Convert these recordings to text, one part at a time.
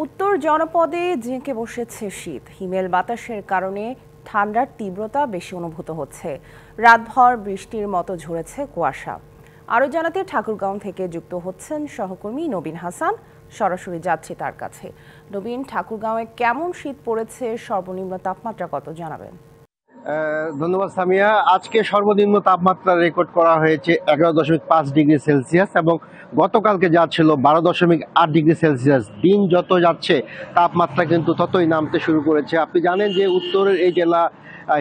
উত্তর জনপদে জেঁকে বসেছে শীত। হিমেল বাতাসের কারণে ঠান্ডার তীব্রতা বেশি অনুভূত হচ্ছে। রাতভর বৃষ্টির মতো ঝরেছে কুয়াশা। আরও জানাতে ঠাকুরগাঁও থেকে যুক্ত হচ্ছেন সহকর্মী নবীন হাসান। সরাসরি যাচ্ছি তার কাছে। নবীন, ঠাকুরগাঁওয়ে কেমন শীত পড়েছে, সর্বনিম্ন তাপমাত্রা কত জানাবেন? ধন্যবাদ সামিয়া। আজকে সর্বনিম্ন তাপমাত্রা রেকর্ড করা হয়েছে 11.5 ডিগ্রি সেলসিয়াস এবং গতকালকে যা ছিল 12.8 ডিগ্রি সেলসিয়াস। দিন যত যাচ্ছে তাপমাত্রা কিন্তু ততই নামতে শুরু করেছে। আপনি জানেন যে উত্তরের এই জেলা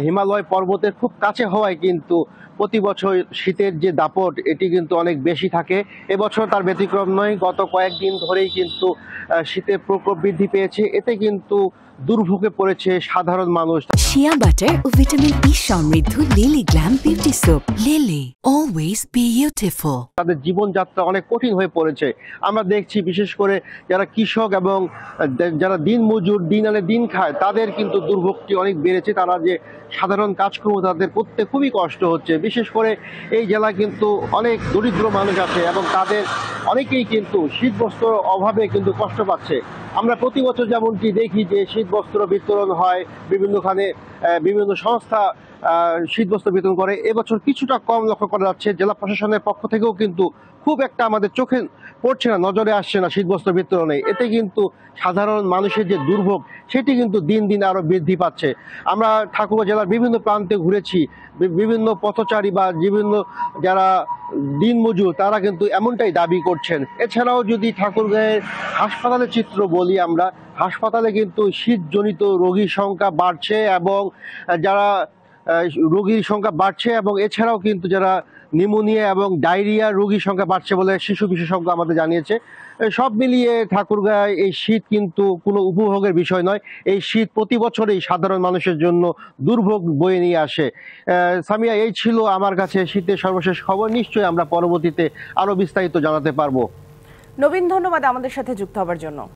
হিমালয় পর্বতের খুব কাছে হওয়ায় কিন্তু প্রতি বছর শীতের যে দাপট এটি কিন্তু অনেক বেশি থাকে। এবছর তার ব্যতিক্রম নয়। গত কয়েকদিন ধরেই কিন্তু শীতের প্রকোপ বৃদ্ধি পেয়েছে। এতে কিন্তু দুর্ভোগে পড়েছে সাধারণ মানুষ। শিয়া বাটার ও ভিটামিন ই সমৃদ্ধ lily glam beauty soap. Lily, always beautiful. তাদের জীবনযাত্রা অনেক কঠিন হয়ে পড়েছে। আমরা দেখছি বিশেষ করে যারা কৃষক এবং যারা দিন মজুর, দিন আনে দিন খায়, তাদের কিন্তু দুর্ভোগটি অনেক বেড়েছে। তারা যে সাধারণ কাজকর্ম তাদের করতে খুবই কষ্ট হচ্ছে। বিশেষ করে এই জেলায় কিন্তু অনেক দরিদ্র মানুষ আছে এবং তাদের অনেকেই কিন্তু শীতবস্ত্র অভাবে কিন্তু কষ্ট পাচ্ছে। আমরা প্রতি বছর যেমনটি দেখি যে শীতবস্ত্র বিতরণ হয় বিভিন্নখানে, বিভিন্ন সংস্থা শীতবস্ত্র বিতরণ করে। এবছর কিছুটা কম লক্ষ্য করা যাচ্ছে। জেলা প্রশাসনের পক্ষ থেকেও কিন্তু খুব একটা আমাদের চোখে পড়ছে না, নজরে আসছে না শীতবস্ত্র বিতরণে। এতে কিন্তু সাধারণ মানুষের যে দুর্ভোগ সেটি কিন্তু দিন দিন আরো বৃদ্ধি পাচ্ছে। আমরা ঠাকুরগাঁও জেলার বিভিন্ন প্রান্তে ঘুরেছি, বিভিন্ন পথচারী বা বিভিন্ন যারা দিনমজুর তারা কিন্তু এমনটাই দাবি করছেন। এছাড়াও যদি ঠাকুরগাঁয়ের হাসপাতালের চিত্র বলি, আমরা হাসপাতালে কিন্তু শীতজনিত রোগীর সংখ্যা বাড়ছে এবং যারা রোগীর সংখ্যা বাড়ছে এবং এছাড়াও কিন্তু যারা নিউমোনিয়া এবং ডায়রিয়া রোগীর সংখ্যা বাড়ছে বলে শিশু বিশেষজ্ঞ আমাদের জানিয়েছে। সব মিলিয়ে ঠাকুরগাঁয় এই শীত কিন্তু কোনো উপভোগের বিষয় নয়। এই শীত প্রতি বছরই সাধারণ মানুষের জন্য দুর্ভোগ বয়ে নিয়ে আসে। সামিয়া, এই ছিল আমার কাছে শীতের সর্বশেষ খবর। নিশ্চয়ই আমরা পরবর্তীতে আরো বিস্তারিত জানাতে পারবো। নবীন, ধন্যবাদ আমাদের সাথে যুক্ত হবার জন্য।